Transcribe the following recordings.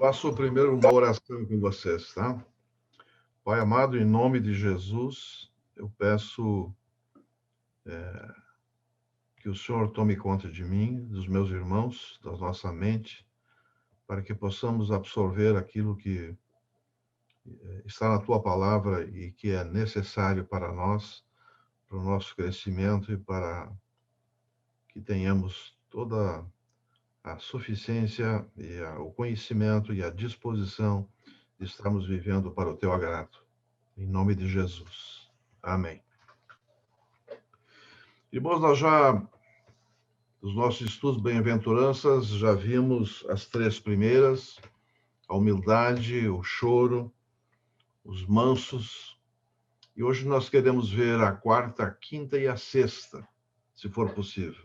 Faço primeiro uma oração com vocês, tá? Pai amado, em nome de Jesus, eu peço que o Senhor tome conta de mim, dos meus irmãos, da nossa mente, para que possamos absorver aquilo que está na Tua palavra e que é necessário para nós, para o nosso crescimento e para que tenhamos toda a suficiência e o conhecimento e a disposição de estarmos vivendo para o Teu agrado. Em nome de Jesus. Amém. Irmãos, nos nossos estudos bem-aventuranças, já vimos as três primeiras, a humildade, o choro, os mansos. E hoje nós queremos ver a quarta, a quinta e a sexta, se for possível.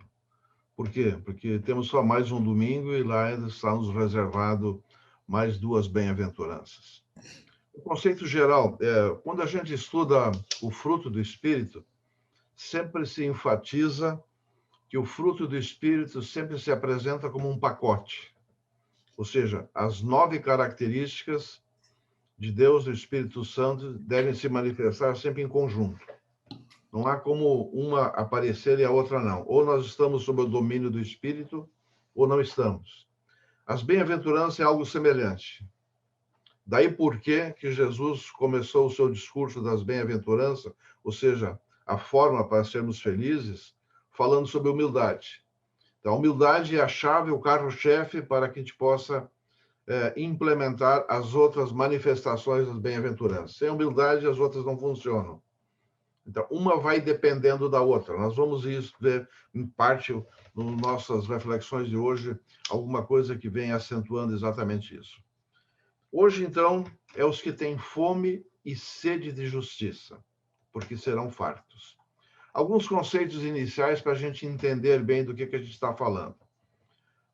Por quê? Porque temos só mais um domingo e lá ainda está nos reservado mais duas bem-aventuranças. O conceito geral, quando a gente estuda o fruto do Espírito, sempre se enfatiza que o fruto do Espírito sempre se apresenta como um pacote. Ou seja, as 9 características de Deus, do Espírito Santo, devem se manifestar sempre em conjunto. Não há como uma aparecer e a outra não. Ou nós estamos sob o domínio do Espírito, ou não estamos. As bem-aventuranças é algo semelhante. Daí por que Jesus começou o seu discurso das bem-aventuranças, ou seja, a forma para sermos felizes, falando sobre humildade. Então, a humildade é a chave, o carro-chefe para que a gente possa implementar as outras manifestações das bem-aventuranças. Sem humildade, as outras não funcionam. Então, uma vai dependendo da outra. Nós vamos ver, em parte, nas nossas reflexões de hoje, alguma coisa que vem acentuando exatamente isso. Hoje, então, é os que têm fome e sede de justiça, porque serão fartos. Alguns conceitos iniciais para a gente entender bem do que a gente está falando.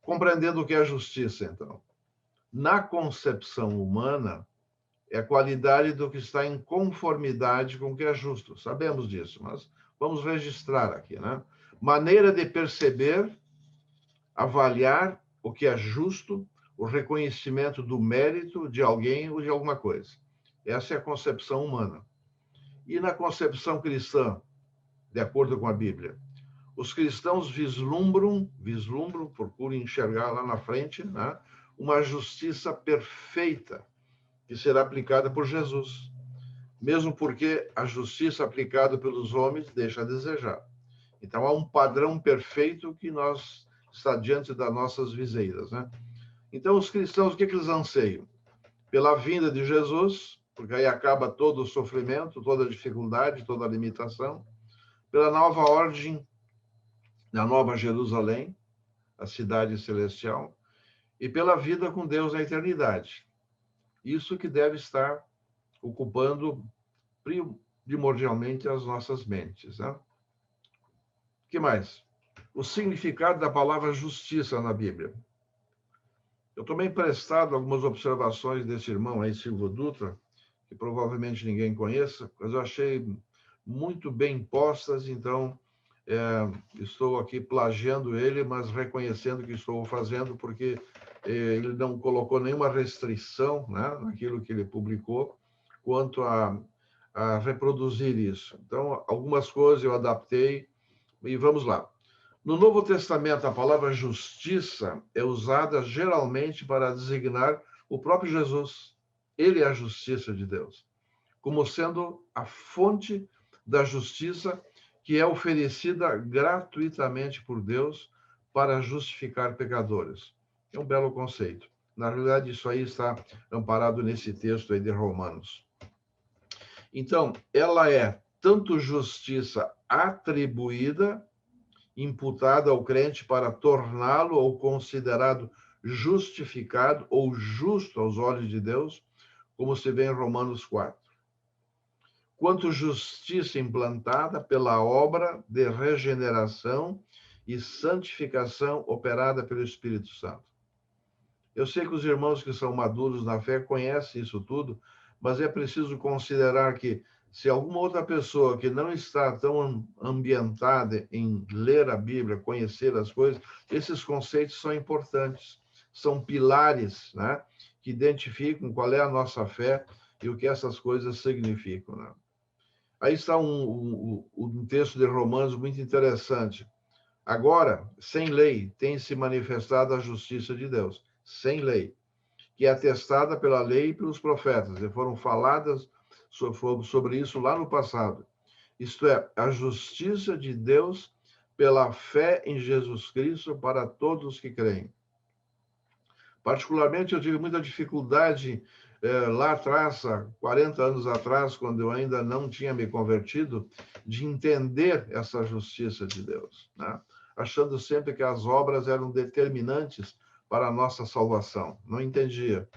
Compreendendo o que é justiça, então. Na concepção humana, é a qualidade do que está em conformidade com o que é justo. Sabemos disso, mas vamos registrar aqui, né? Maneira de perceber, avaliar o que é justo, o reconhecimento do mérito de alguém ou de alguma coisa. Essa é a concepção humana. E na concepção cristã, de acordo com a Bíblia, os cristãos vislumbram, procuram enxergar lá na frente, né, uma justiça perfeita que será aplicada por Jesus. Mesmo porque a justiça aplicada pelos homens deixa a desejar. Então, há um padrão perfeito que está diante das nossas viseiras, né? Então, os cristãos, o que eles anseiam? Pela vinda de Jesus, porque aí acaba todo o sofrimento, toda a dificuldade, toda a limitação. Pela nova ordem, da Nova Jerusalém, a cidade celestial, e pela vida com Deus na eternidade. Isso que deve estar ocupando primordialmente as nossas mentes, né? O que mais? O significado da palavra justiça na Bíblia. Eu tomei emprestado algumas observações desse irmão aí, Silvio Dutra, que provavelmente ninguém conheça, mas eu achei muito bem postas, então estou aqui plagiando ele, mas reconhecendo que estou fazendo, porque ele não colocou nenhuma restrição, né, naquilo que ele publicou, quanto a reproduzir isso. Então, algumas coisas eu adaptei, e vamos lá. No Novo Testamento, a palavra justiça é usada geralmente para designar o próprio Jesus. Ele é a justiça de Deus, como sendo a fonte da justiça que é oferecida gratuitamente por Deus para justificar pecadores. É um belo conceito. Na realidade, isso aí está amparado nesse texto aí de Romanos. Então, ela é tanto justiça atribuída, imputada ao crente para torná-lo ou considerado justificado ou justo aos olhos de Deus, como se vê em Romanos 4. Quanto justiça implantada pela obra de regeneração e santificação operada pelo Espírito Santo. Eu sei que os irmãos que são maduros na fé conhecem isso tudo, mas é preciso considerar que se alguma outra pessoa que não está tão ambientada em ler a Bíblia, conhecer as coisas, esses conceitos são importantes, são pilares, né, que identificam qual é a nossa fé e o que essas coisas significam, né? Aí está um texto de Romanos muito interessante. Agora, sem lei, tem se manifestado a justiça de Deus, sem lei, que é atestada pela lei e pelos profetas, e foram faladas sobre isso lá no passado. Isto é, a justiça de Deus pela fé em Jesus Cristo para todos os que creem. Particularmente, eu tive muita dificuldade lá atrás, há 40 anos atrás, quando eu ainda não tinha me convertido, de entender essa justiça de Deus, né? Achando sempre que as obras eram determinantes para a nossa salvação. Não entendia.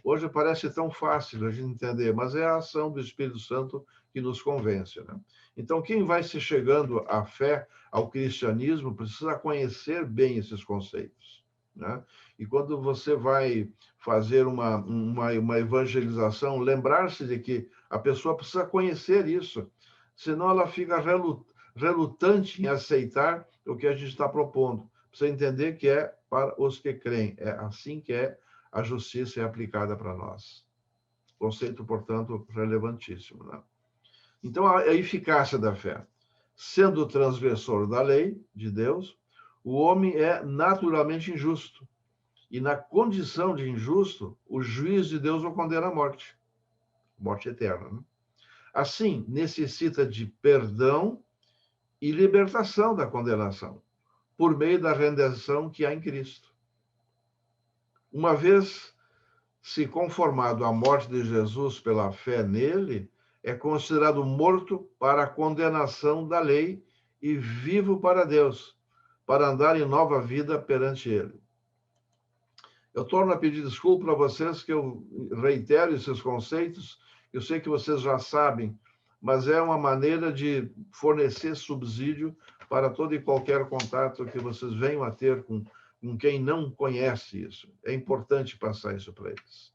Hoje parece tão fácil a gente entender, mas é a ação do Espírito Santo que nos convence, né? Então, quem vai se chegando à fé, ao cristianismo, precisa conhecer bem esses conceitos, né? E quando você vai fazer uma evangelização, lembrar-se de que a pessoa precisa conhecer isso, senão ela fica relutante em aceitar o que a gente está propondo. Precisa entender que é para os que creem, é assim que a justiça é aplicada para nós. Conceito, portanto, relevantíssimo, né? Então, a eficácia da fé. Sendo transgressor da lei de Deus, o homem é naturalmente injusto. E na condição de injusto, o juiz de Deus o condena à morte. Morte eterna, né? Assim, necessita de perdão e libertação da condenação, por meio da redenção que há em Cristo. Uma vez se conformado à morte de Jesus pela fé nele, é considerado morto para a condenação da lei e vivo para Deus, para andar em nova vida perante ele. Eu torno a pedir desculpa para vocês que eu reitero esses conceitos, eu sei que vocês já sabem, mas é uma maneira de fornecer subsídio para todo e qualquer contato que vocês venham a ter com quem não conhece isso. É importante passar isso para eles.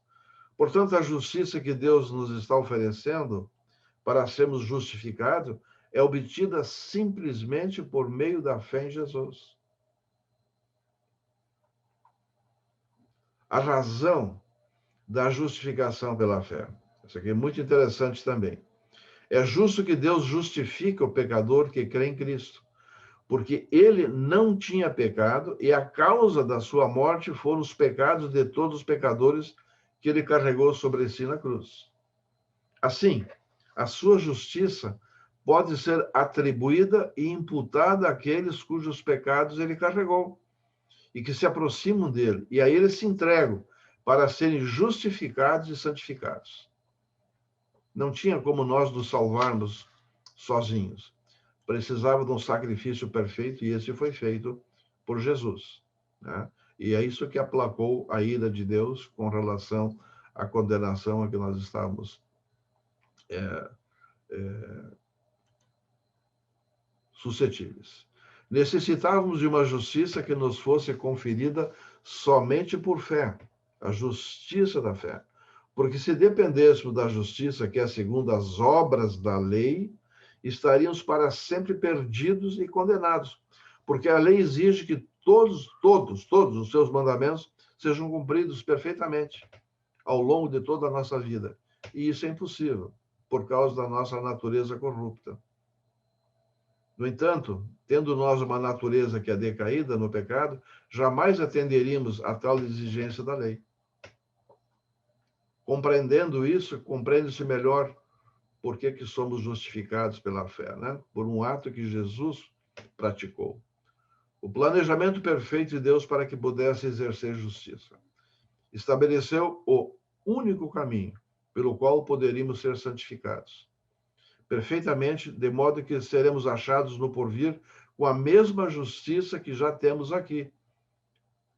Portanto, a justiça que Deus nos está oferecendo para sermos justificados é obtida simplesmente por meio da fé em Jesus. A razão da justificação pela fé. Isso aqui é muito interessante também. É justo que Deus justifica o pecador que crê em Cristo, porque ele não tinha pecado e a causa da sua morte foram os pecados de todos os pecadores que ele carregou sobre si na cruz. Assim, a sua justiça pode ser atribuída e imputada àqueles cujos pecados ele carregou e que se aproximam dele, e a eles se entregam para serem justificados e santificados. Não tinha como nós nos salvarmos sozinhos. Precisava de um sacrifício perfeito, e esse foi feito por Jesus, né? E é isso que aplacou a ira de Deus com relação à condenação a que nós estávamos suscetíveis. Necessitávamos de uma justiça que nos fosse conferida somente por fé, a justiça da fé. Porque se dependêssemos da justiça que é segundo as obras da lei, estaríamos para sempre perdidos e condenados. Porque a lei exige que todos os seus mandamentos sejam cumpridos perfeitamente ao longo de toda a nossa vida. E isso é impossível, por causa da nossa natureza corrupta. No entanto, tendo nós uma natureza que é decaída no pecado, jamais atenderíamos a tal exigência da lei. Compreendendo isso, compreende-se melhor por que somos justificados pela fé, né? Por um ato que Jesus praticou. O planejamento perfeito de Deus para que pudesse exercer justiça. Estabeleceu o único caminho pelo qual poderíamos ser santificados. Perfeitamente, de modo que seremos achados no porvir com a mesma justiça que já temos aqui.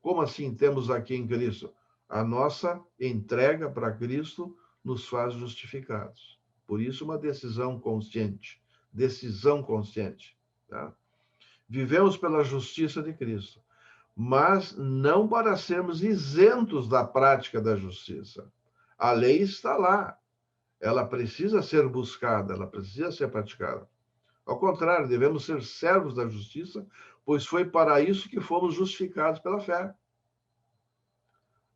Como assim temos aqui em Cristo? A nossa entrega para Cristo nos faz justificados. Por isso, uma decisão consciente. Decisão consciente. Tá? Vivemos pela justiça de Cristo, mas não para sermos isentos da prática da justiça. A lei está lá. Ela precisa ser buscada, ela precisa ser praticada. Ao contrário, devemos ser servos da justiça, pois foi para isso que fomos justificados pela fé.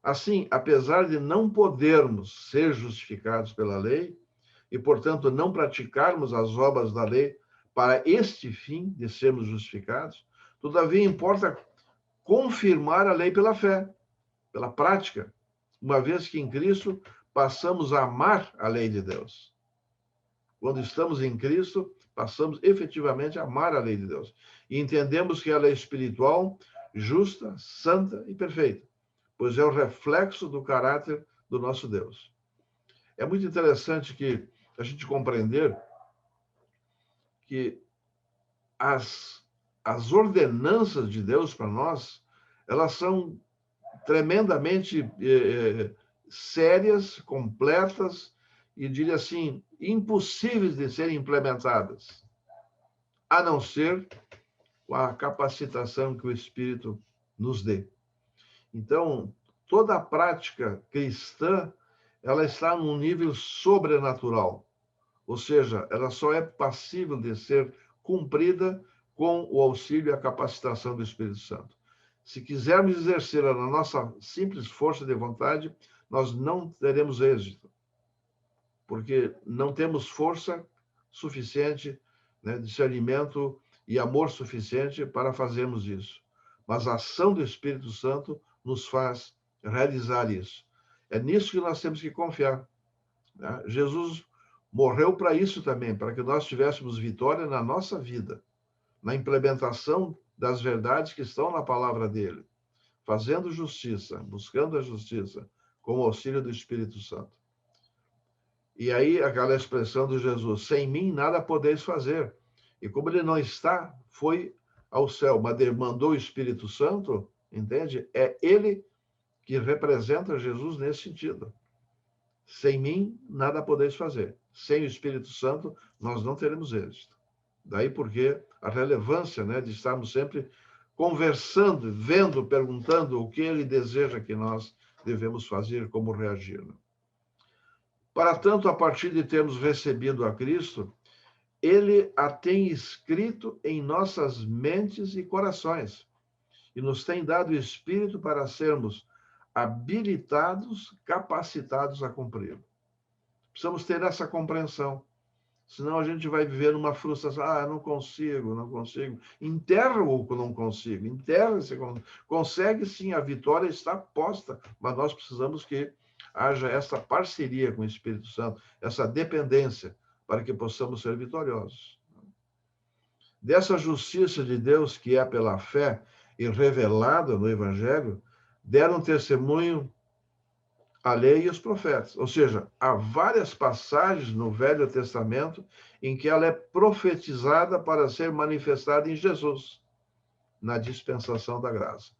Assim, apesar de não podermos ser justificados pela lei, e, portanto, não praticarmos as obras da lei para este fim de sermos justificados, todavia importa confirmar a lei pela fé, pela prática, uma vez que em Cristo passamos a amar a lei de Deus. Quando estamos em Cristo, passamos efetivamente a amar a lei de Deus. E entendemos que ela é espiritual, justa, santa e perfeita, pois é o reflexo do caráter do nosso Deus. É muito interessante que a gente compreender que as ordenanças de Deus para nós, elas são tremendamente sérias, completas e, diria assim, impossíveis de serem implementadas, a não ser com a capacitação que o Espírito nos dê. Então, toda a prática cristã, ela está num nível sobrenatural, ou seja, ela só é passível de ser cumprida com o auxílio e a capacitação do Espírito Santo. Se quisermos exercê-la na nossa simples força de vontade, nós não teremos êxito, porque não temos força suficiente, né, discernimento e amor suficiente para fazermos isso. Mas a ação do Espírito Santo nos faz realizar isso. É nisso que nós temos que confiar, né? Jesus morreu para isso também, para que nós tivéssemos vitória na nossa vida, na implementação das verdades que estão na palavra dele, fazendo justiça, buscando a justiça, com o auxílio do Espírito Santo. E aí, aquela expressão de Jesus: sem mim nada podeis fazer. E como ele não está, foi ao céu, mas mandou o Espírito Santo, entende? É ele que representa Jesus nesse sentido. Sem mim nada podeis fazer. Sem o Espírito Santo, nós não teremos êxito. Daí porque a relevância, né, de estarmos sempre conversando, vendo, perguntando o que ele deseja que nós devemos fazer, como reagir. Para tanto, a partir de termos recebido a Cristo, ele a tem escrito em nossas mentes e corações, e nos tem dado o Espírito para sermos habilitados, capacitados a cumpri-lo. Precisamos ter essa compreensão, senão a gente vai viver numa frustração. Ah, não consigo, não consigo. Enterra o não consigo, enterra esse. Consegue sim, a vitória está posta, mas nós precisamos que haja essa parceria com o Espírito Santo, essa dependência, para que possamos ser vitoriosos. Dessa justiça de Deus, que é pela fé e revelada no Evangelho, deram testemunho a lei e os profetas. Ou seja, há várias passagens no Velho Testamento em que ela é profetizada para ser manifestada em Jesus, na dispensação da graça.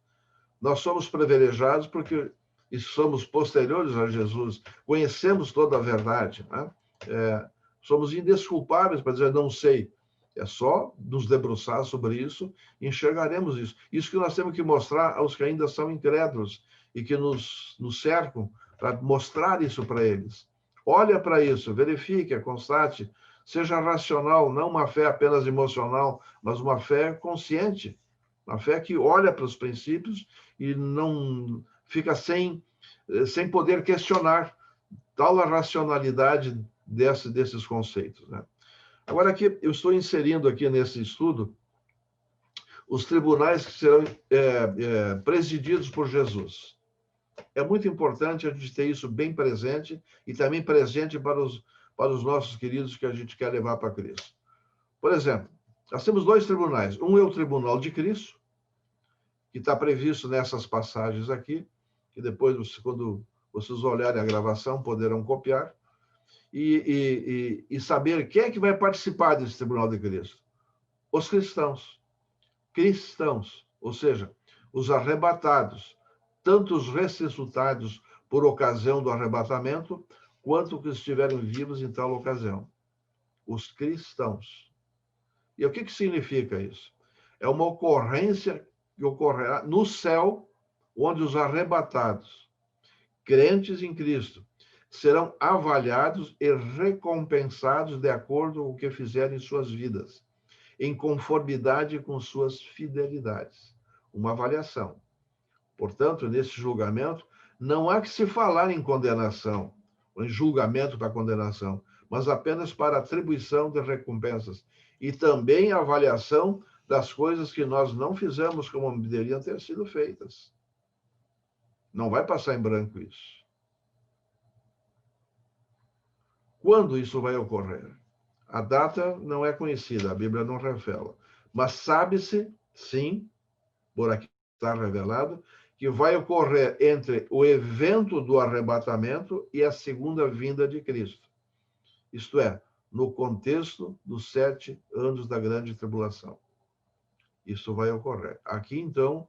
Nós somos privilegiados porque somos posteriores a Jesus, conhecemos toda a verdade, né? Somos indesculpáveis para dizer não sei. É só nos debruçar sobre isso e enxergaremos isso. Isso que nós temos que mostrar aos que ainda são incrédulos e que nos cercam, para mostrar isso para eles. Olha para isso, verifique, constate, seja racional, não uma fé apenas emocional, mas uma fé consciente, uma fé que olha para os princípios e não fica sem poder questionar tal a racionalidade desses conceitos, né? Agora, aqui, eu estou inserindo aqui nesse estudo os tribunais que serão presididos por Jesus. É muito importante a gente ter isso bem presente e também presente para os nossos queridos que a gente quer levar para Cristo. Por exemplo, nós temos dois tribunais. Um é o Tribunal de Cristo, que está previsto nessas passagens aqui, que depois, quando vocês olharem a gravação, poderão copiar, e saber quem é que vai participar desse Tribunal de Cristo. Os cristãos. Cristãos, ou seja, os arrebatados, tanto os ressuscitados por ocasião do arrebatamento, quanto os que estiveram vivos em tal ocasião. Os cristãos. E o que significa isso? É uma ocorrência que ocorrerá no céu, onde os arrebatados, crentes em Cristo, serão avaliados e recompensados de acordo com o que fizerem em suas vidas, em conformidade com suas fidelidades. Uma avaliação. Portanto, nesse julgamento, Não há que se falar em condenação, ou em julgamento para condenação, mas apenas para atribuição de recompensas. E também a avaliação das coisas que nós não fizemos como deveriam ter sido feitas. Não vai passar em branco isso. Quando isso vai ocorrer? A data não é conhecida, a Bíblia não revela. Mas sabe-se, sim, por aqui está revelado, que vai ocorrer entre o evento do arrebatamento e a segunda vinda de Cristo. Isto é, no contexto dos 7 anos da grande tribulação. Isso vai ocorrer. Aqui, então,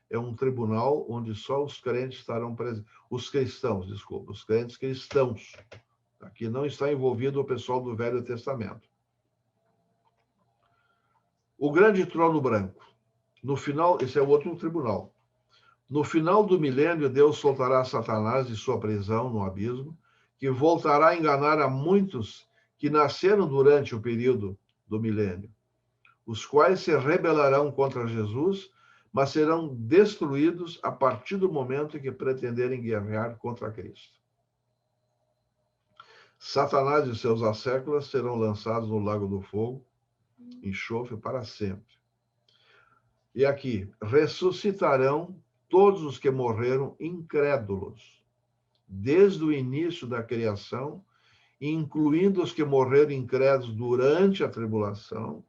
é um tribunal onde só os crentes estarão presentes. Os cristãos, desculpa, os crentes cristãos. Aqui não está envolvido o pessoal do Velho Testamento. O grande trono branco. No final, esse é o outro tribunal. No final do milênio, Deus soltará Satanás de sua prisão no abismo, que voltará a enganar a muitos que nasceram durante o período do milênio, os quais se rebelarão contra Jesus, mas serão destruídos a partir do momento em que pretenderem guerrear contra Cristo. Satanás e seus asséculas serão lançados no lago do fogo, enxofre para sempre. E aqui, ressuscitarão todos os que morreram incrédulos, desde o início da criação, incluindo os que morreram incrédulos durante a tribulação,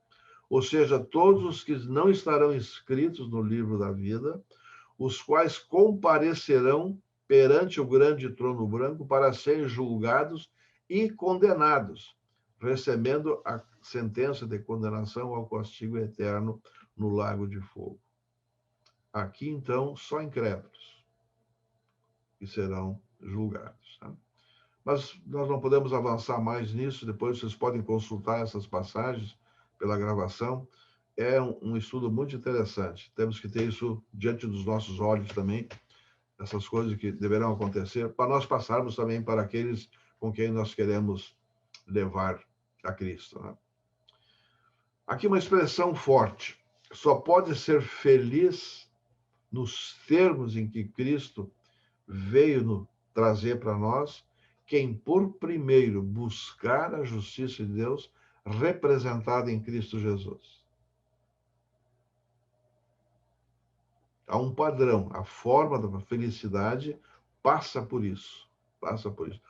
ou seja, todos os que não estarão inscritos no livro da vida, os quais comparecerão perante o grande trono branco para serem julgados e condenados, recebendo a sentença de condenação ao castigo eterno no lago de fogo. Aqui, então, só incrédulos que serão julgados. Tá? Mas nós não podemos avançar mais nisso, depois vocês podem consultar essas passagens pela gravação. É um estudo muito interessante. Temos que ter isso diante dos nossos olhos também, essas coisas que deverão acontecer, para nós passarmos também para aqueles com quem nós queremos levar a Cristo. Né? Aqui uma expressão forte. Só pode ser feliz nos termos em que Cristo veio nos trazer para nós, quem por primeiro buscar a justiça de Deus representada em Cristo Jesus. Há um padrão, a forma da felicidade passa por isso.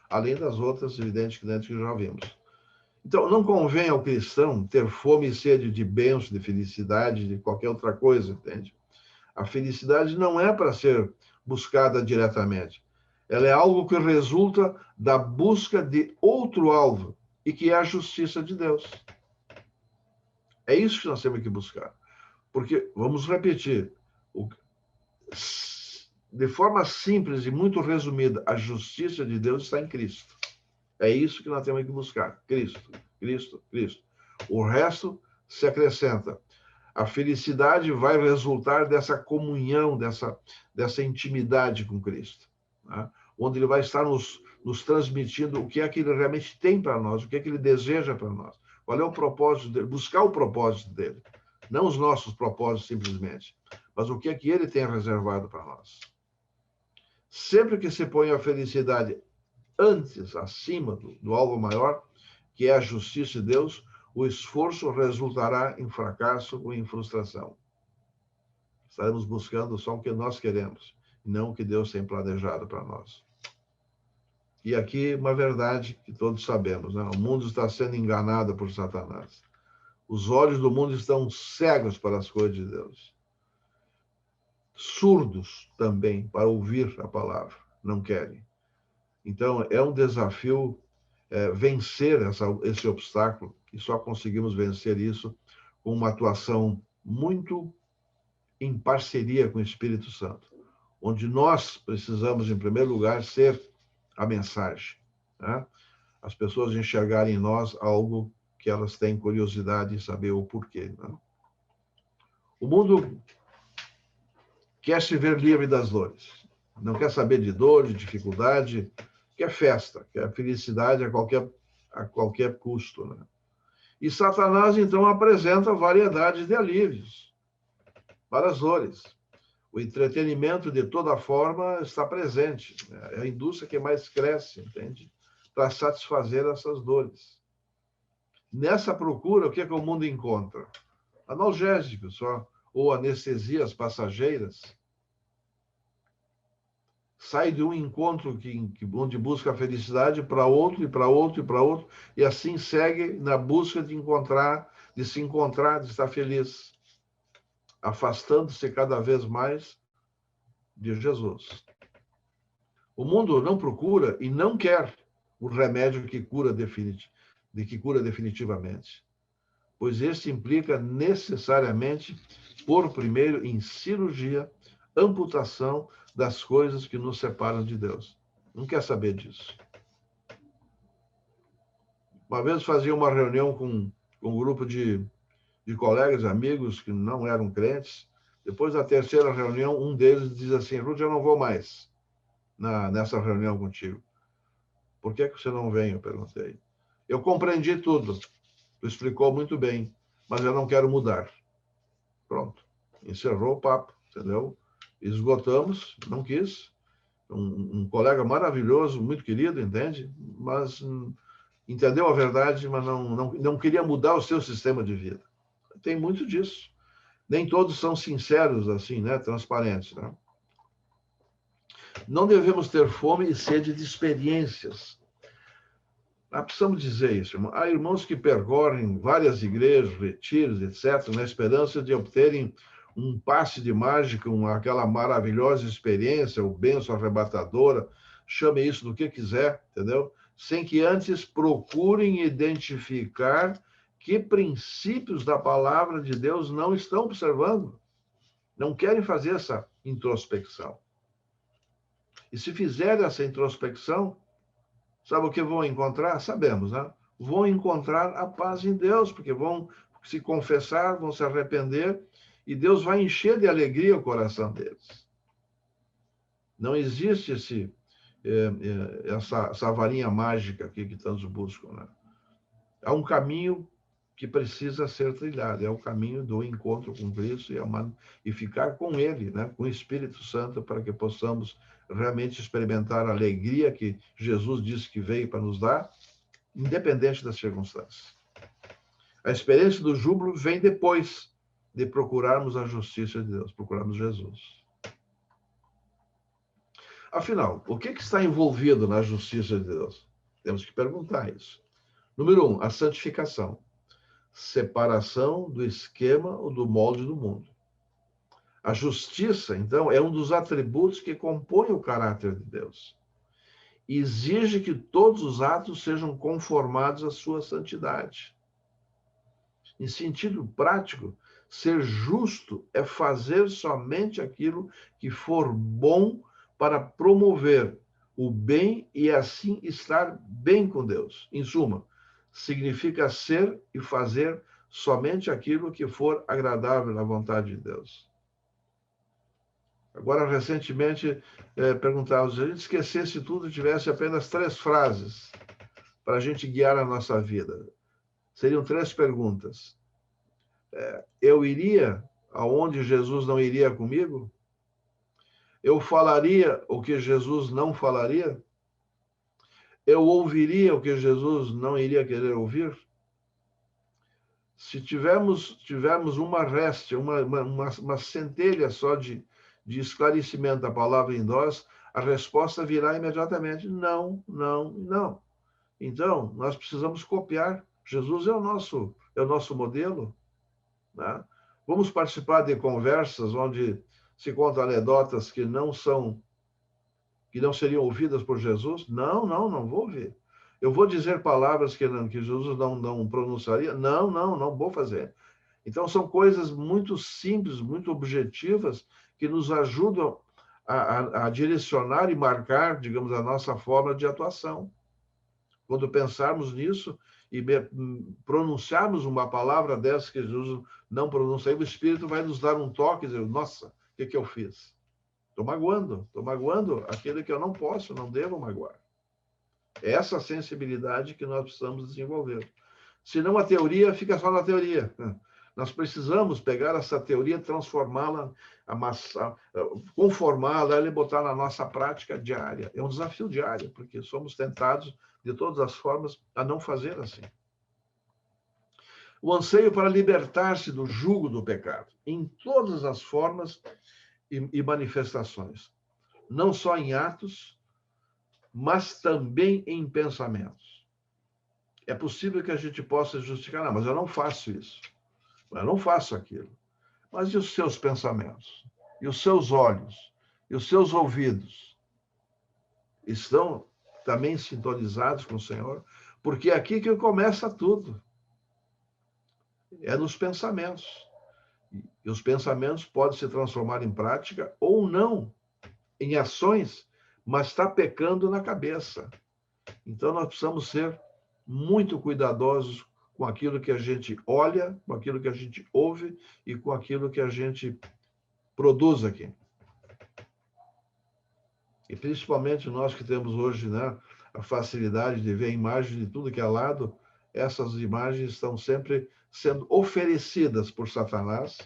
Além das outras evidentes que já vimos. Então, não convém ao cristão ter fome e sede de bênção, de felicidade, de qualquer outra coisa, entende? A felicidade não é para ser buscada diretamente. Ela é algo que resulta da busca de outro alvo, e que é a justiça de Deus. É isso que nós temos que buscar. Porque, vamos repetir, de forma simples e muito resumida, a justiça de Deus está em Cristo. É isso que nós temos que buscar. Cristo, Cristo, Cristo. O resto se acrescenta. A felicidade vai resultar dessa comunhão, dessa intimidade com Cristo, né? Onde ele vai estar nos transmitindo o que é que ele realmente tem para nós, o que é que ele deseja para nós. Qual é o propósito dele? Buscar o propósito dele. Não os nossos propósitos simplesmente, mas o que é que ele tem reservado para nós. Sempre que se põe a felicidade antes, acima do alvo maior, que é a justiça de Deus, o esforço resultará em fracasso ou em frustração. Estaremos buscando só o que nós queremos, não o que Deus tem planejado para nós. E aqui uma verdade que todos sabemos, né? O mundo está sendo enganado por Satanás. Os olhos do mundo estão cegos para as coisas de Deus. Surdos também para ouvir a palavra, não querem. Então, é um desafio vencer esse obstáculo, e só conseguimos vencer isso com uma atuação muito em parceria com o Espírito Santo, onde nós precisamos, em primeiro lugar, ser a mensagem, né? As pessoas enxergarem em nós algo que elas têm curiosidade em saber o porquê. Né? O mundo quer se ver livre das dores, não quer saber de dor, de dificuldade, quer festa, quer felicidade a qualquer custo. Né? E Satanás, então, apresenta variedades de alívios para as dores. O entretenimento, de toda forma, está presente. É a indústria que mais cresce, entende? Para satisfazer essas dores. Nessa procura, o que é que o mundo encontra? Analgésicos só, ou anestesias passageiras. Sai de um encontro onde busca a felicidade para outro, e para outro, e para outro, e assim segue na busca de se encontrar, de estar feliz, afastando-se cada vez mais de Jesus. O mundo não procura e não quer o remédio que cura definitivamente, pois este implica necessariamente, por primeiro, em cirurgia, amputação das coisas que nos separam de Deus. Não quer saber disso. Uma vez fazia uma reunião com um grupo de colegas, amigos que não eram crentes. Depois da terceira reunião, um deles diz assim: Ruth, eu não vou mais nessa reunião contigo. Por que você não vem? Eu perguntei. Eu compreendi tudo. Tu explicou muito bem, mas eu não quero mudar. Pronto. Encerrou o papo, entendeu? Esgotamos, não quis. Um colega maravilhoso, muito querido, entende? Mas entendeu a verdade, mas não queria mudar o seu sistema de vida. Tem muito disso. Nem todos são sinceros assim, né? Transparentes, né? Não devemos ter fome e sede de experiências. Precisamos dizer isso, irmão. Há irmãos que percorrem várias igrejas, retiros, etc., na esperança de obterem um passe de mágica, aquela maravilhosa experiência, o bênção arrebatadora, chame isso do que quiser, entendeu? Sem que antes procurem identificar que princípios da palavra de Deus não estão observando. Não querem fazer essa introspecção. E se fizerem essa introspecção, sabe o que vão encontrar? Sabemos, né? Vão encontrar a paz em Deus, porque vão se confessar, vão se arrepender, e Deus vai encher de alegria o coração deles. Não existe essa varinha mágica aqui que tantos buscam, né? Há um caminho que precisa ser trilhado, é o caminho do encontro com Cristo e ficar com Ele, né? Com o Espírito Santo, para que possamos realmente experimentar a alegria que Jesus disse que veio para nos dar, independente das circunstâncias. A experiência do júbilo vem depois de procurarmos a justiça de Deus, procurarmos Jesus. Afinal, o que está envolvido na justiça de Deus? Temos que perguntar isso. Número 1, a santificação. Separação do esquema ou do molde do mundo. A justiça, então, é um dos atributos que compõem o caráter de Deus. Exige que todos os atos sejam conformados à sua santidade. Em sentido prático, ser justo é fazer somente aquilo que for bom para promover o bem e assim estar bem com Deus. Em suma, significa ser e fazer somente aquilo que for agradável à vontade de Deus. Agora, recentemente, perguntava, se a gente esquecesse tudo e tivesse apenas 3 frases para a gente guiar a nossa vida. Seriam 3 perguntas. Eu iria aonde Jesus não iria comigo? Eu falaria o que Jesus não falaria? Eu ouviria o que Jesus não iria querer ouvir? Se tivermos uma reste, uma centelha só de esclarecimento da palavra em nós, a resposta virá imediatamente: não, não, não. Então, nós precisamos copiar. Jesus é o nosso modelo. Né? Vamos participar de conversas onde se contam anedotas que não seriam ouvidas por Jesus? Não vou ouvir. Eu vou dizer palavras que Jesus não pronunciaria? Não vou fazer. Então, são coisas muito simples, muito objetivas, que nos ajudam a direcionar e marcar, digamos, a nossa forma de atuação. Quando pensarmos nisso e pronunciarmos uma palavra dessa que Jesus não pronuncia, o Espírito vai nos dar um toque e dizer: nossa, o que eu fiz? Estou magoando aquele que eu não posso, não devo magoar. É essa sensibilidade que nós precisamos desenvolver. Senão a teoria fica só na teoria. Nós precisamos pegar essa teoria, transformá-la amassar, conformá-la e botar na nossa prática diária. É um desafio diário, porque somos tentados, de todas as formas, a não fazer assim. O anseio para libertar-se do jugo do pecado, em todas as formas e manifestações. Não só em atos, mas também em pensamentos. É possível que a gente possa justificar, não, mas eu não faço isso, eu não faço aquilo. Mas e os seus pensamentos? E os seus olhos? E os seus ouvidos? Estão também sintonizados com o Senhor? Porque é aqui que começa tudo. É nos pensamentos. E os pensamentos podem se transformar em prática ou não, em ações, mas está pecando na cabeça. Então, nós precisamos ser muito cuidadosos com aquilo que a gente olha, com aquilo que a gente ouve e com aquilo que a gente produz aqui. E principalmente nós que temos hoje, né, a facilidade de ver imagens de tudo que é lado, essas imagens estão sempre sendo oferecidas por Satanás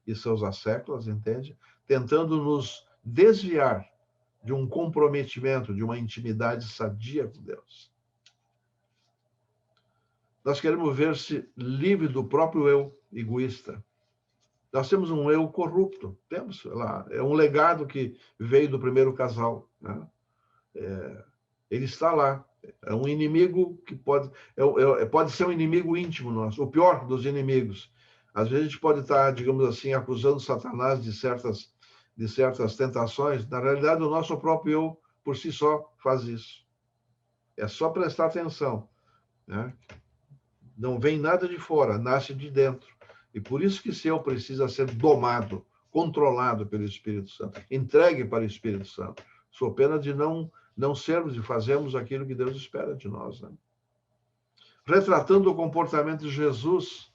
e seus asséculos, entende? Tentando nos desviar de um comprometimento, de uma intimidade sadia com Deus. Nós queremos ver-se livre do próprio eu egoísta. Nós temos um eu corrupto, temos lá, é um legado que veio do primeiro casal, né? Ele está lá, é um inimigo que pode ser um inimigo íntimo nosso, o pior dos inimigos. Às vezes a gente pode estar, digamos assim, acusando Satanás de certas tentações. Na realidade, o nosso próprio eu, por si só, faz isso. É só prestar atenção, né? Não vem nada de fora, nasce de dentro. E por isso que esse eu precisa ser domado, controlado pelo Espírito Santo, entregue para o Espírito Santo. Sou pena de não sermos e fazermos aquilo que Deus espera de nós, né? Retratando o comportamento de Jesus,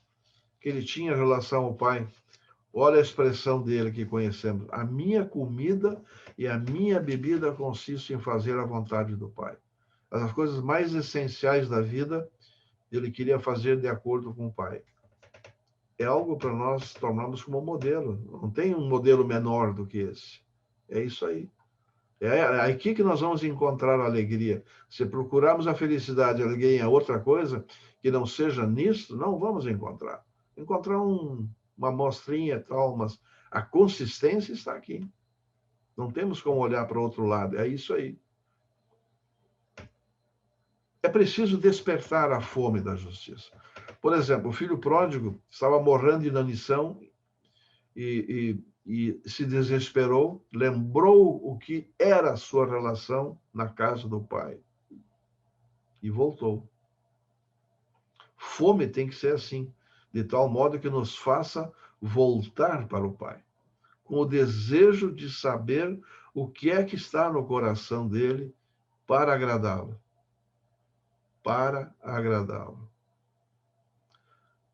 que ele tinha em relação ao Pai. Olha a expressão dele que conhecemos. A minha comida e a minha bebida consistem em fazer a vontade do Pai. As coisas mais essenciais da vida, ele queria fazer de acordo com o Pai. É algo para nós tomarmos como modelo. Não tem um modelo menor do que esse. É isso aí. É aqui que nós vamos encontrar a alegria. Se procurarmos a felicidade e a alegria em outra coisa, que não seja nisso, não vamos encontrar. Encontrar uma amostrinha e tal, mas a consistência está aqui. Não temos como olhar para o outro lado. É isso aí. É preciso despertar a fome da justiça. Por exemplo, o filho pródigo estava morrendo de inanição e se desesperou, lembrou o que era a sua relação na casa do pai e voltou. Fome tem que ser assim, de tal modo que nos faça voltar para o Pai, com o desejo de saber o que é que está no coração dele para agradá-lo. Para agradá-lo.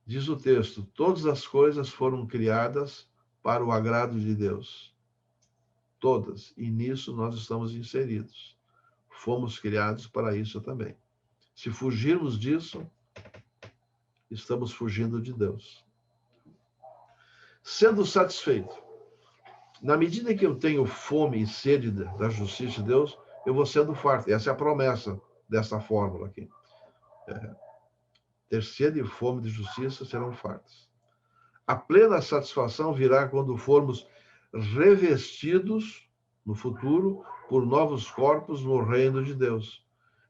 Diz o texto: todas as coisas foram criadas para o agrado de Deus. Todas. E nisso nós estamos inseridos. Fomos criados para isso também. Se fugirmos disso, estamos fugindo de Deus. Sendo satisfeito. Na medida que eu tenho fome e sede da justiça de Deus, eu vou sendo farto. Essa é a promessa dessa fórmula aqui. Ter sede e fome de justiça serão fartos. A plena satisfação virá quando formos revestidos no futuro por novos corpos no reino de Deus,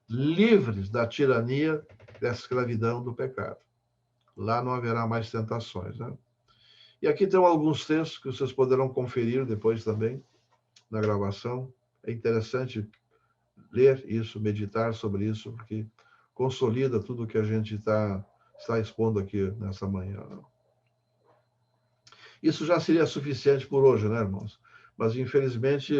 livres da tirania da escravidão do pecado. Lá não haverá mais tentações, né? E aqui tem alguns textos que vocês poderão conferir depois também na gravação. É interessante ler isso, meditar sobre isso, porque consolida tudo que a gente está expondo aqui nessa manhã. Isso já seria suficiente por hoje, né, irmãos? Mas, infelizmente,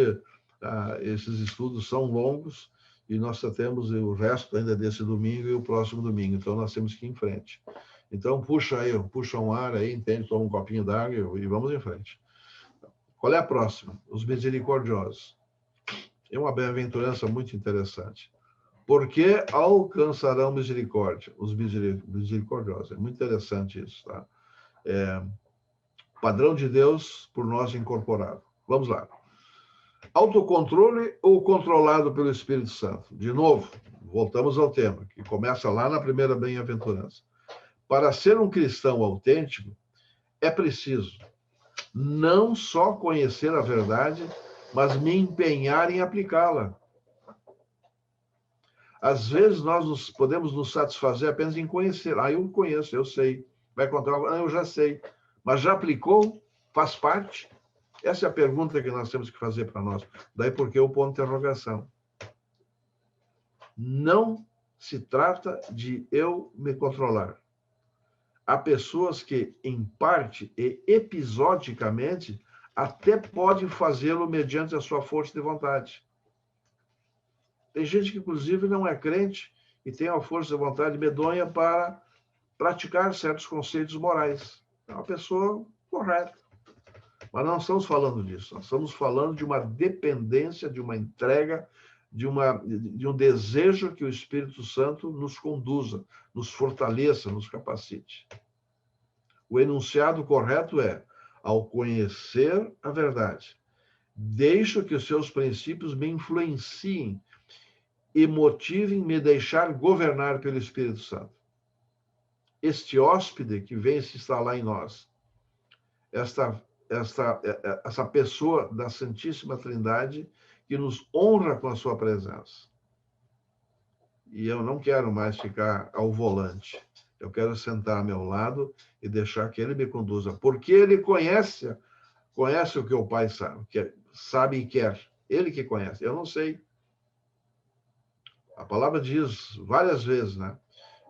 esses estudos são longos e nós só temos o resto ainda desse domingo e o próximo domingo, então nós temos que ir em frente. Então, puxa um ar aí, entende? Toma um copinho d'água e vamos em frente. Qual é a próxima? Os misericordiosos. É uma bem-aventurança muito interessante. Porque alcançarão misericórdia, os misericordiosos. É muito interessante isso, tá? padrão de Deus por nós incorporado. Vamos lá. Autocontrole ou controlado pelo Espírito Santo? De novo, voltamos ao tema, que começa lá na primeira bem-aventurança. Para ser um cristão autêntico, é preciso não só conhecer a verdade, mas me empenhar em aplicá-la. Às vezes nós podemos nos satisfazer apenas em conhecer. Eu conheço, eu sei. Vai contar algo? Eu já sei. Mas já aplicou? Faz parte? Essa é a pergunta que nós temos que fazer para nós. Daí porque o ponto de interrogação. Não se trata de eu me controlar. Há pessoas que, em parte e episodicamente, até podem fazê-lo mediante a sua força de vontade. Tem gente que, inclusive, não é crente e tem a força de vontade medonha para praticar certos conceitos morais. É uma pessoa correta. Mas não estamos falando disso. Nós estamos falando de uma dependência, de uma entrega, de um desejo que o Espírito Santo nos conduza, nos fortaleça, nos capacite. O enunciado correto é: ao conhecer a verdade, deixo que os seus princípios me influenciem e motivem me deixar governar pelo Espírito Santo. Este hóspede que vem se instalar em nós, essa pessoa da Santíssima Trindade que nos honra com a sua presença. E eu não quero mais ficar ao volante. Eu quero sentar ao meu lado e deixar que ele me conduza, porque ele conhece o que o Pai sabe e quer. Ele que conhece. Eu não sei. A palavra diz várias vezes, né,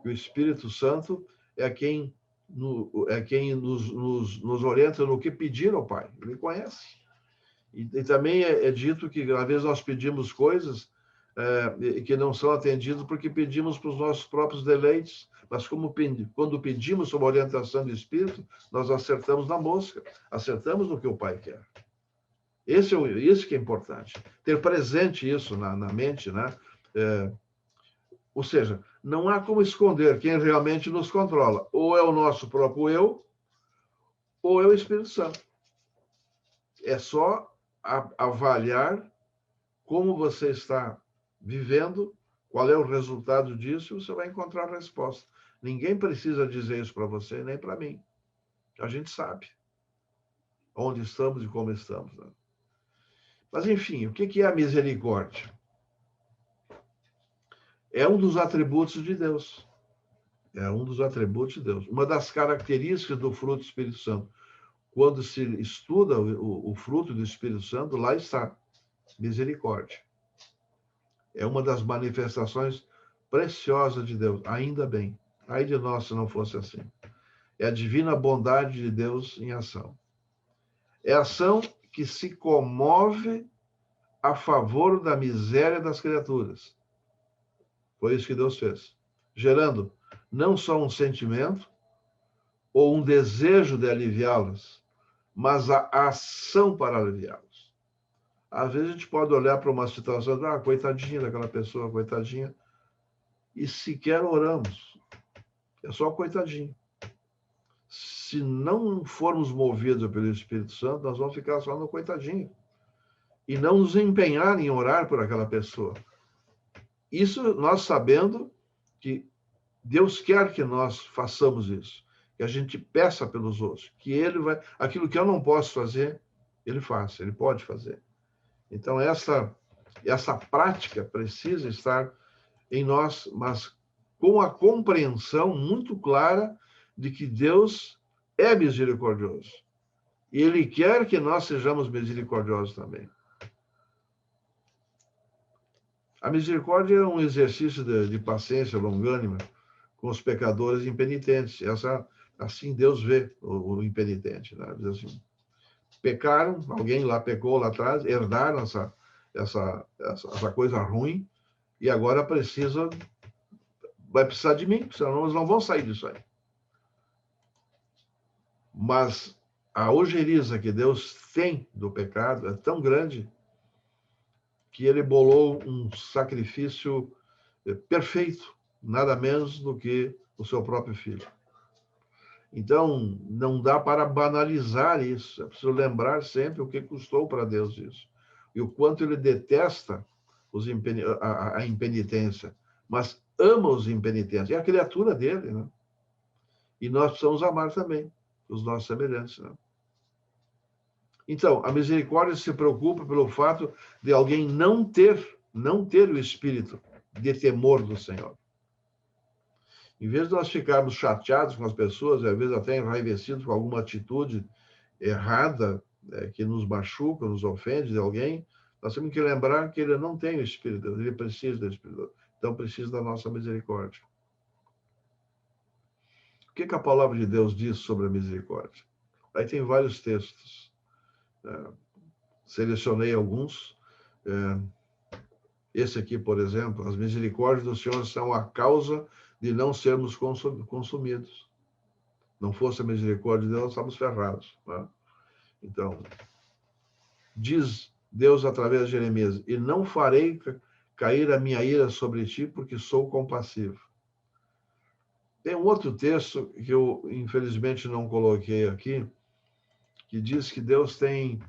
que o Espírito Santo é quem nos orienta no que pedir ao Pai. Ele conhece. E também é dito que, às vezes, nós pedimos coisas que não são atendidas porque pedimos para os nossos próprios deleites, mas quando pedimos sob a orientação do Espírito, nós acertamos na mosca, acertamos no que o Pai quer. Isso que é importante. Ter presente isso na mente, né? Ou seja, não há como esconder quem realmente nos controla. Ou é o nosso próprio eu, ou é o Espírito Santo. É só avaliar como você está vivendo, qual é o resultado disso, e você vai encontrar a resposta. Ninguém precisa dizer isso para você, nem para mim. A gente sabe onde estamos e como estamos. Né? Mas, enfim, o que é a misericórdia? É um dos atributos de Deus. É um dos atributos de Deus. Uma das características do fruto do Espírito Santo. Quando se estuda o fruto do Espírito Santo, lá está. Misericórdia. É uma das manifestações preciosas de Deus. Ainda bem. Ai de nós se não fosse assim. É a divina bondade de Deus em ação. É a ação que se comove a favor da miséria das criaturas. Foi isso que Deus fez. Gerando não só um sentimento ou um desejo de aliviá-las, mas a ação para aliviá-las. Às vezes a gente pode olhar para uma situação, coitadinha daquela pessoa, coitadinha, e sequer oramos. É só coitadinho. Se não formos movidos pelo Espírito Santo, nós vamos ficar só no coitadinho. E não nos empenhar em orar por aquela pessoa. Isso nós sabendo que Deus quer que nós façamos isso. Que a gente peça pelos outros. Que Ele vai... Aquilo que eu não posso fazer, Ele faz. Ele pode fazer. Então, essa prática precisa estar em nós, mas com a compreensão muito clara de que Deus é misericordioso. E Ele quer que nós sejamos misericordiosos também. A misericórdia é um exercício de paciência longânima com os pecadores impenitentes. Assim Deus vê o impenitente. Né? Diz assim, pecaram, alguém lá pecou lá atrás, herdaram essa coisa ruim, e agora vai precisar de mim, senão eles não vão sair disso aí. Mas a ojeriza que Deus tem do pecado é tão grande que ele bolou um sacrifício perfeito, nada menos do que o seu próprio filho. Então, não dá para banalizar isso. É preciso lembrar sempre o que custou para Deus isso. E o quanto ele detesta a impenitência, mas ama os impenitentes. É a criatura dele, né? E nós precisamos amar também os nossos semelhantes, né? Então, a misericórdia se preocupa pelo fato de alguém não ter o espírito de temor do Senhor. Em vez de nós ficarmos chateados com as pessoas, e às vezes até enraivecidos com alguma atitude errada, que nos machuca, nos ofende de alguém, nós temos que lembrar que ele não tem o Espírito de Deus, ele precisa do Espírito de Deus. Então, precisa da nossa misericórdia. O que a palavra de Deus diz sobre a misericórdia? Aí tem vários textos. Selecionei alguns. Esse aqui, por exemplo, as misericórdias do Senhor são a causa de não sermos consumidos. Não fosse a misericórdia de Deus, nós estamos ferrados. Né? Então, diz Deus através de Jeremias: e não farei cair a minha ira sobre ti, porque sou compassivo. Tem um outro texto que eu, infelizmente, não coloquei aqui, que diz que Deus tem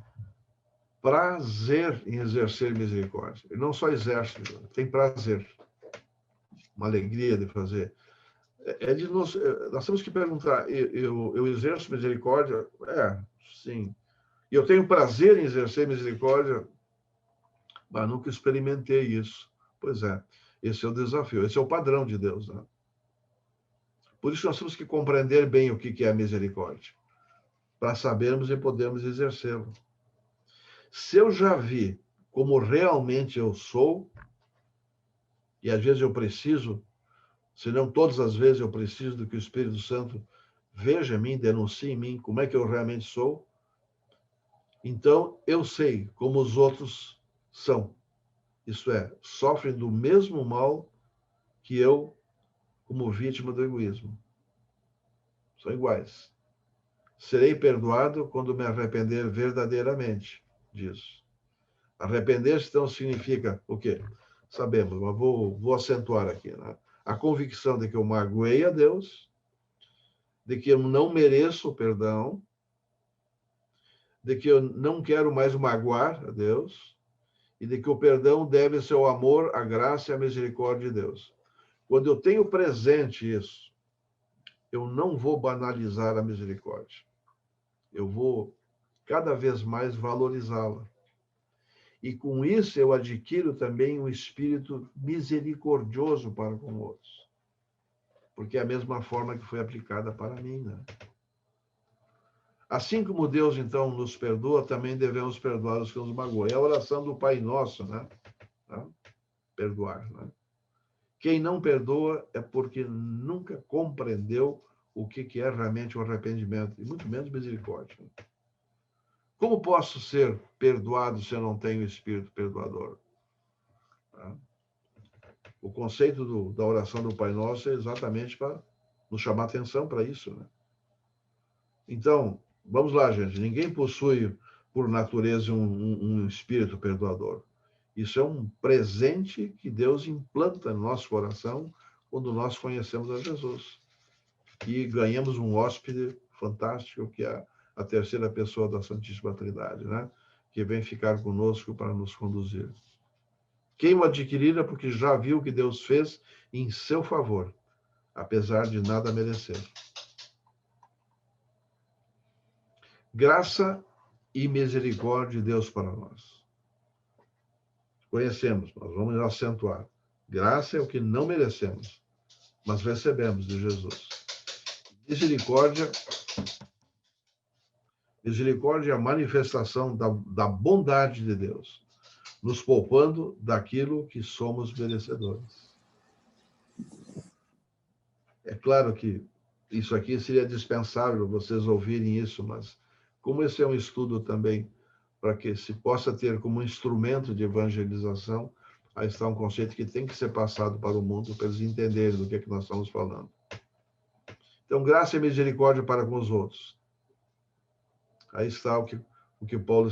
prazer em exercer misericórdia. Ele não só exerce, tem prazer, uma alegria de fazer. Nós temos que perguntar, eu exerço misericórdia? Sim. E eu tenho prazer em exercer misericórdia? Mas nunca experimentei isso. Pois é, esse é o desafio, esse é o padrão de Deus, né? Por isso nós temos que compreender bem o que é a misericórdia, para sabermos e podermos exercê-lo. Se eu já vi como realmente eu sou, e às vezes eu preciso, se não todas as vezes eu preciso do que o Espírito Santo veja em mim, denuncie em mim como é que eu realmente sou, então eu sei como os outros são. Isso é, sofrem do mesmo mal que eu, como vítima do egoísmo. São iguais. Serei perdoado quando me arrepender verdadeiramente disso. Arrepender-se, então, significa o quê? Sabemos, mas vou acentuar aqui, né? A convicção de que eu magoei a Deus, de que eu não mereço o perdão, de que eu não quero mais magoar a Deus, e de que o perdão deve ser o amor, a graça e a misericórdia de Deus. Quando eu tenho presente isso, eu não vou banalizar a misericórdia. Eu vou cada vez mais valorizá-la. E com isso eu adquiro também um espírito misericordioso para com outros. Porque é a mesma forma que foi aplicada para mim, né? Assim como Deus, então, nos perdoa, também devemos perdoar os que nos magoam. É a oração do Pai Nosso, né? Perdoar, né? Quem não perdoa é porque nunca compreendeu o que é realmente o arrependimento, e muito menos misericórdia. Como posso ser perdoado se eu não tenho espírito perdoador? O conceito da oração do Pai Nosso é exatamente para nos chamar a atenção para isso, né? Então, vamos lá, gente. Ninguém possui, por natureza, um espírito perdoador. Isso é um presente que Deus implanta no nosso coração quando nós conhecemos a Jesus. E ganhamos um hóspede fantástico, que é a terceira pessoa da Santíssima Trindade, né? Que vem ficar conosco para nos conduzir. Quem o adquirir é porque já viu o que Deus fez em seu favor, apesar de nada merecer. Graça e misericórdia de Deus para nós. Conhecemos, nós vamos acentuar. Graça é o que não merecemos, mas recebemos de Jesus. Misericórdia é a manifestação da bondade de Deus, nos poupando daquilo que somos merecedores. É claro que isso aqui seria dispensável vocês ouvirem isso, mas como esse é um estudo também para que se possa ter como instrumento de evangelização, aí está um conceito que tem que ser passado para o mundo para eles entenderem do que é que nós estamos falando. Então, graça e misericórdia para com os outros. Aí está o que Paulo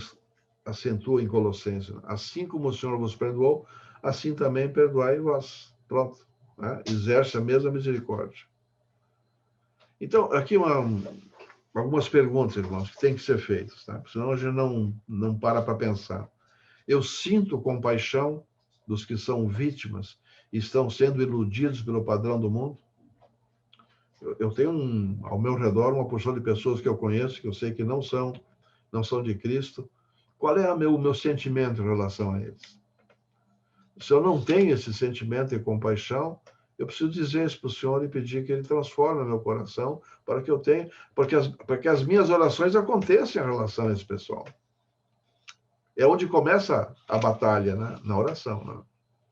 acentua em Colossenses. Assim como o Senhor vos perdoou, assim também perdoai vós. Pronto. Né? Exerce a mesma misericórdia. Então, aqui algumas perguntas, irmãos, que têm que ser feitas, tá? Senão a gente não para pensar. Eu sinto compaixão dos que são vítimas e estão sendo iludidos pelo padrão do mundo? Eu tenho ao meu redor uma porção de pessoas que eu conheço, que eu sei que não são de Cristo. Qual é o meu sentimento em relação a eles? Se eu não tenho esse sentimento de compaixão, eu preciso dizer isso para o Senhor e pedir que Ele transforme meu coração para que eu tenha, porque as minhas orações aconteçam em relação a esse pessoal. É onde começa a batalha, né? Na oração, né?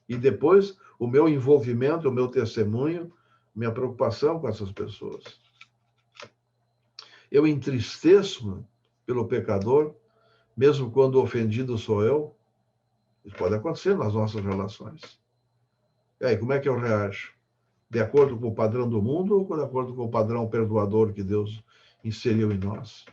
E depois o meu envolvimento, o meu testemunho, minha preocupação com essas pessoas. Eu entristeço pelo pecador, mesmo quando o ofendido sou eu. Isso pode acontecer nas nossas relações. E aí, como é que eu reajo? De acordo com o padrão do mundo ou de acordo com o padrão perdoador que Deus inseriu em nós?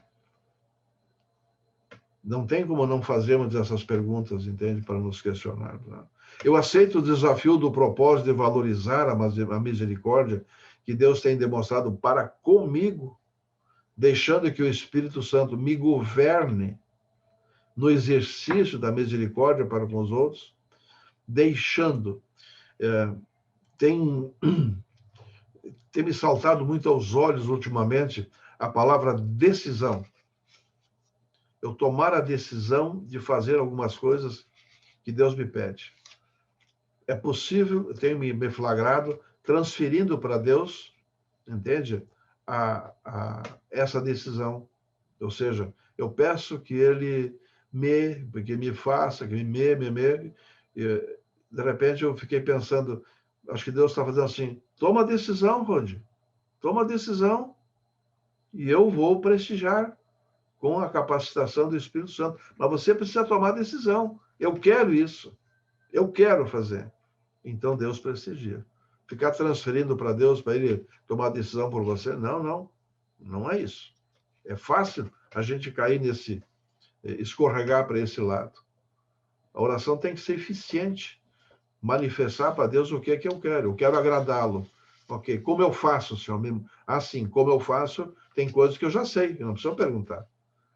Não tem como não fazermos essas perguntas, entende? Para nos questionar. Né? Eu aceito o desafio do propósito de valorizar a misericórdia que Deus tem demonstrado para comigo, deixando que o Espírito Santo me governe no exercício da misericórdia para com os outros, deixando. Tem me saltado muito aos olhos ultimamente a palavra decisão. Eu tomar a decisão de fazer algumas coisas que Deus me pede. É possível, eu tenho me flagrado, transferindo para Deus, entende? Essa decisão. Ou seja, eu peço que Ele me faça, que me. E, de repente eu fiquei pensando, acho que Deus está fazendo assim, toma a decisão, Rod, toma a decisão e eu vou prestigiar com a capacitação do Espírito Santo. Mas você precisa tomar a decisão. Eu quero isso. Eu quero fazer. Então Deus prestigia. Ficar transferindo para Deus, para Ele tomar a decisão por você, não é isso. É fácil a gente cair escorregar para esse lado. A oração tem que ser eficiente. Manifestar para Deus o que é que eu quero. Eu quero agradá-lo. Ok, como eu faço, Senhor? Assim, como eu faço, tem coisas que eu já sei, eu não preciso perguntar.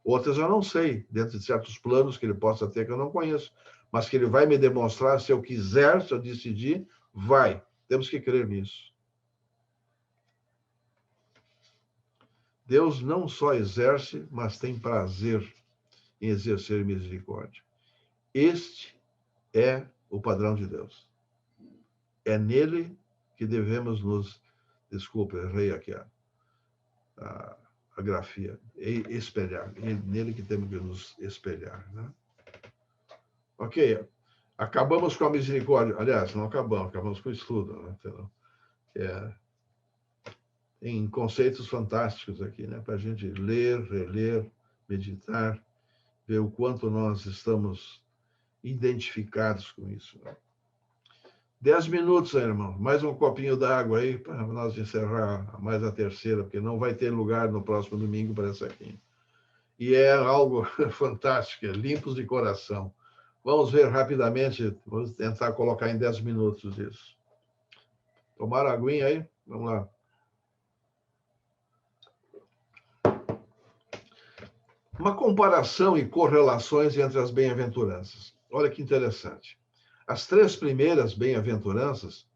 Outras eu não sei, dentro de certos planos que Ele possa ter que eu não conheço. Mas que Ele vai me demonstrar, se eu quiser, se eu decidir, vai. Temos que crer nisso. Deus não só exerce, mas tem prazer em exercer misericórdia. Este é o padrão de Deus. É nele que devemos desculpa, errei aqui a grafia, espelhar. É nele que temos que nos espelhar, né? Ok, acabamos com a misericórdia. Aliás, não acabamos com o estudo, né? Tem conceitos fantásticos aqui, né? Para a gente ler, reler, meditar, ver o quanto nós estamos identificados com isso. Né? 10 minutos, irmão. Mais um copinho d'água aí para nós encerrar mais a terceira, porque não vai ter lugar no próximo domingo para essa aqui. E é algo fantástico, limpos de coração. Vamos ver rapidamente, vamos tentar colocar em 10 minutos isso. Tomar a aguinha aí? Vamos lá. Uma comparação e correlações entre as bem-aventuranças. Olha que interessante. As 3 primeiras bem-aventuranças,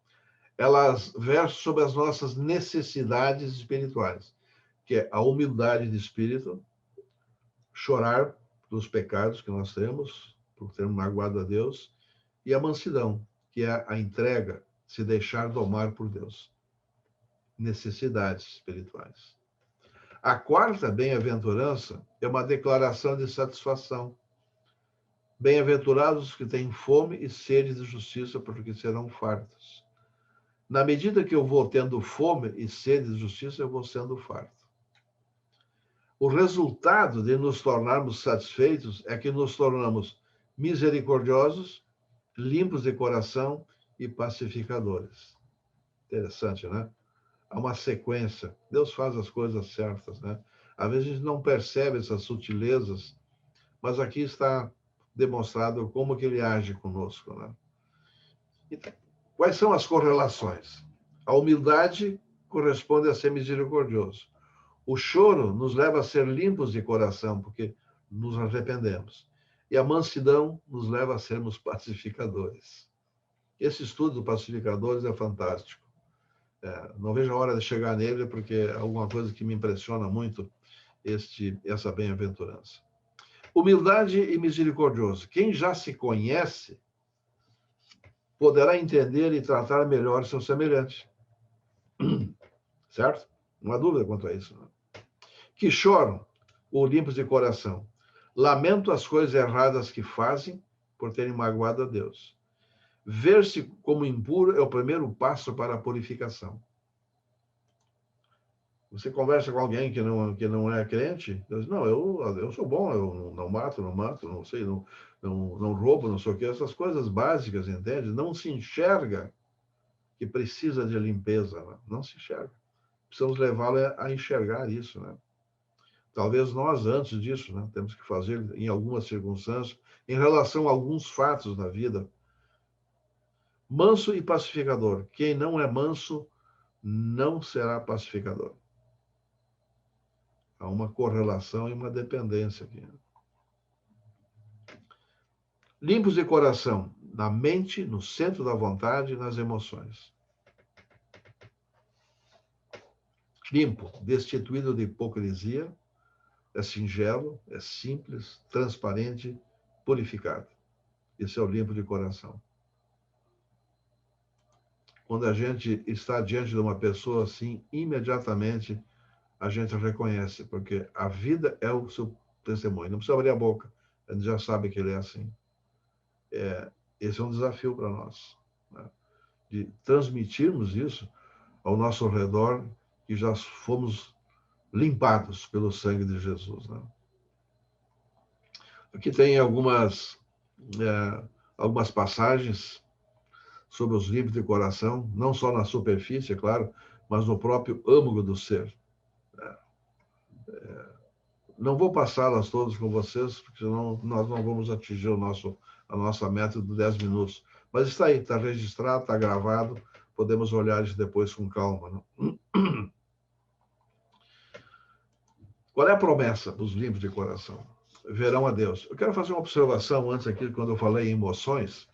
elas versam sobre as nossas necessidades espirituais, que é a humildade de espírito, chorar dos pecados que nós temos, por termos magoado a Deus, e a mansidão, que é a entrega, se deixar domar por Deus. Necessidades espirituais. A 4ª bem-aventurança é uma declaração de satisfação. Bem-aventurados os que têm fome e sede de justiça, porque serão fartos. Na medida que eu vou tendo fome e sede de justiça, eu vou sendo farto. O resultado de nos tornarmos satisfeitos é que nos tornamos misericordiosos, limpos de coração e pacificadores. Interessante, né? Há uma sequência. Deus faz as coisas certas, né? Às vezes a gente não percebe essas sutilezas, mas aqui está demonstrado como que Ele age conosco, né? Então, quais são as correlações? A humildade corresponde a ser misericordioso. O choro nos leva a ser limpos de coração, porque nos arrependemos. E a mansidão nos leva a sermos pacificadores. Esse estudo do pacificadores é fantástico. Não vejo a hora de chegar nele, porque é alguma coisa que me impressiona muito essa bem-aventurança. Humildade e misericordioso. Quem já se conhece poderá entender e tratar melhor seu semelhante. Certo? Não há dúvida quanto a isso. Não? Que choram ou limpos de coração. Lamento as coisas erradas que fazem por terem magoado a Deus. Ver-se como impuro é o primeiro passo para a purificação. Você conversa com alguém que não é crente, diz, não, eu sou bom, eu não mato, não sei, não roubo, não sei o quê, essas coisas básicas, entende? Não se enxerga que precisa de limpeza, não se enxerga. Precisamos levá-lo a enxergar isso, né? Talvez nós, antes disso, né, temos que fazer em algumas circunstâncias, em relação a alguns fatos da vida. Manso e pacificador. Quem não é manso não será pacificador. Há uma correlação e uma dependência aqui. Limpos de coração, na mente, no centro da vontade e nas emoções. Limpo, destituído de hipocrisia, é singelo, é simples, transparente, purificado. Esse é o limpo de coração. Quando a gente está diante de uma pessoa assim, imediatamente a gente reconhece, porque a vida é o seu testemunho. Não precisa abrir a boca, a gente já sabe que ele é assim. Esse é um desafio para nós, né? De transmitirmos isso ao nosso redor, que já fomos limpados pelo sangue de Jesus, né? Aqui tem algumas passagens sobre os limpos de coração, não só na superfície, é claro, mas no próprio âmago do ser. Não vou passá-las todas com vocês, porque senão nós não vamos atingir a nossa meta de 10 minutos. Mas está aí, está registrado, está gravado, podemos olhar isso depois com calma. Né? Qual é a promessa dos limpos de coração? Verão a Deus. Eu quero fazer uma observação antes aqui, quando eu falei em emoções.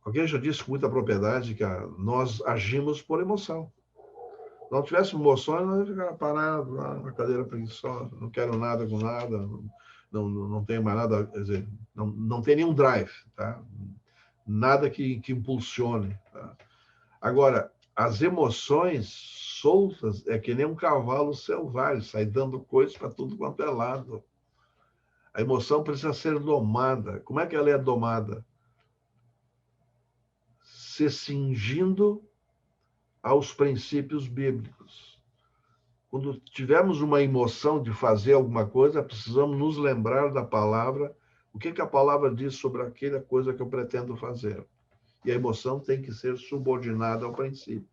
Alguém já disse com muita propriedade que nós agimos por emoção. Se não tivéssemos emoções, nós ia ficar parado lá na cadeira preguiçosa, não quero nada com nada, não tenho mais nada, quer dizer, não tem nenhum drive, tá? Nada que impulsione. Tá? Agora, as emoções soltas é que nem um cavalo selvagem, sai dando coisas para tudo quanto é lado. A emoção precisa ser domada. Como é que ela é domada? Se cingindo aos princípios bíblicos. Quando tivermos uma emoção de fazer alguma coisa, precisamos nos lembrar da palavra, o que a palavra diz sobre aquela coisa que eu pretendo fazer. E a emoção tem que ser subordinada ao princípio.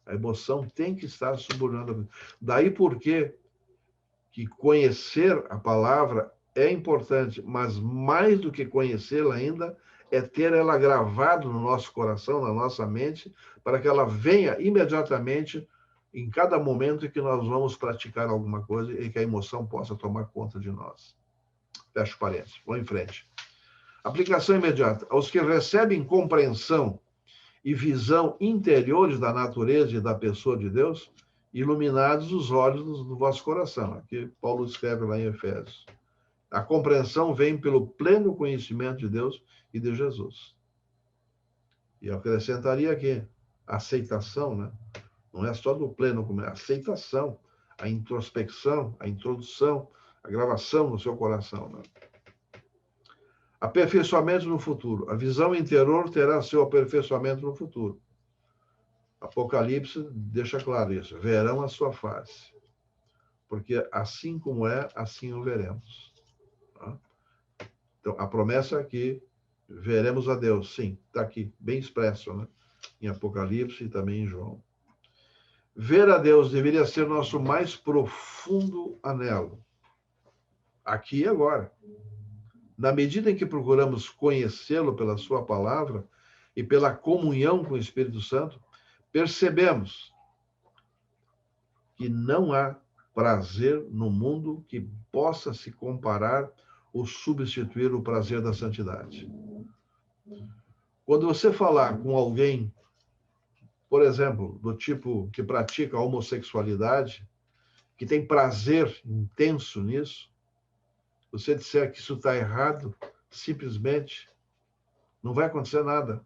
A emoção tem que estar subordinada. Daí porque que conhecer a palavra é importante, mas mais do que conhecê-la ainda, é ter ela gravada no nosso coração, na nossa mente, para que ela venha imediatamente em cada momento em que nós vamos praticar alguma coisa e que a emoção possa tomar conta de nós. Fecha parênteses. Vamos em frente. Aplicação imediata. Aos que recebem compreensão e visão interiores da natureza e da pessoa de Deus, iluminados os olhos do vosso coração. Aqui Paulo escreve lá em Efésios. A compreensão vem pelo pleno conhecimento de Deus e de Jesus. E eu acrescentaria aqui a aceitação, né? Não é só do pleno, como é a aceitação, a introspecção, a introdução, a gravação no seu coração, né? Aperfeiçoamento no futuro. A visão interior terá seu aperfeiçoamento no futuro. Apocalipse deixa claro isso. Verão a sua face. Porque assim como é, assim o veremos. Tá? Então, a promessa é que veremos a Deus. Sim, está aqui, bem expresso, né? Em Apocalipse e também em João. Ver a Deus deveria ser nosso mais profundo anelo. Aqui e agora. Na medida em que procuramos conhecê-lo pela sua palavra e pela comunhão com o Espírito Santo, percebemos que não há prazer no mundo que possa se comparar ou substituir o prazer da santidade. Quando você falar com alguém, por exemplo, do tipo que pratica a homossexualidade, que tem prazer intenso nisso, você disser que isso está errado, simplesmente não vai acontecer nada.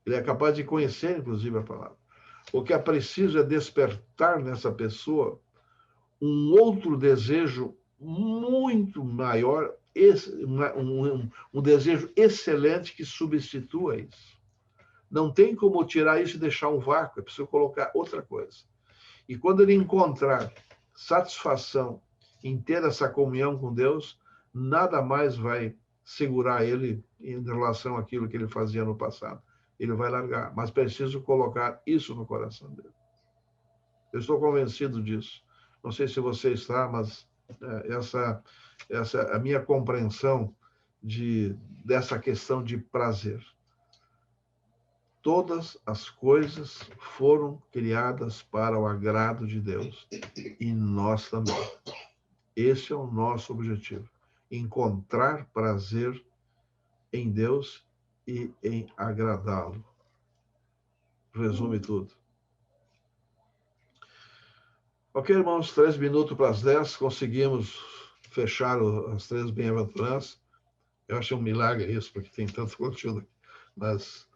Ele é capaz de conhecer, inclusive, a palavra. O que é preciso é despertar nessa pessoa um outro desejo muito maior, um desejo excelente que substitua isso. Não tem como tirar isso e deixar um vácuo, é preciso colocar outra coisa. E quando ele encontrar satisfação em ter essa comunhão com Deus, nada mais vai segurar ele em relação àquilo que ele fazia no passado. Ele vai largar, mas preciso colocar isso no coração dele. Eu estou convencido disso. Não sei se você está, mas essa é a minha compreensão dessa questão de prazer. Todas as coisas foram criadas para o agrado de Deus e nós também. Esse é o nosso objetivo, encontrar prazer em Deus e em agradá-lo. Resume tudo. Ok, irmãos, 3 minutos para as 10, conseguimos fechar as 3 bem-aventuranças. Eu acho um milagre isso, porque tem tanto conteúdo aqui. Mas,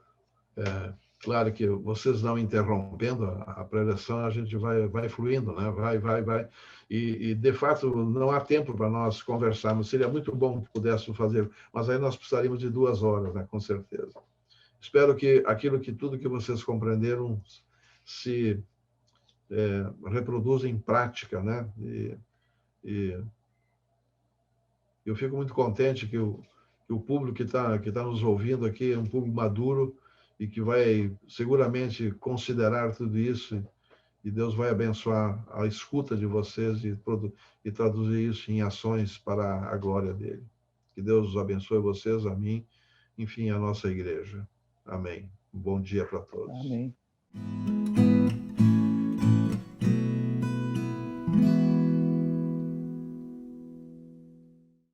claro que vocês não interrompendo a preleção, a gente vai fluindo, né? Vai. E, de fato, não há tempo para nós conversarmos. Seria muito bom que pudéssemos fazer, mas aí nós precisaríamos de 2 horas, né? Com certeza. Espero que tudo que vocês compreenderam se reproduza em prática, né? E eu fico muito contente que o público que tá nos ouvindo aqui é um público maduro e que vai seguramente considerar tudo isso, e Deus vai abençoar a escuta de vocês e traduzir isso em ações para a glória dele. Que Deus abençoe vocês, a mim, enfim, a nossa igreja. Amém. Um bom dia para todos. Amém.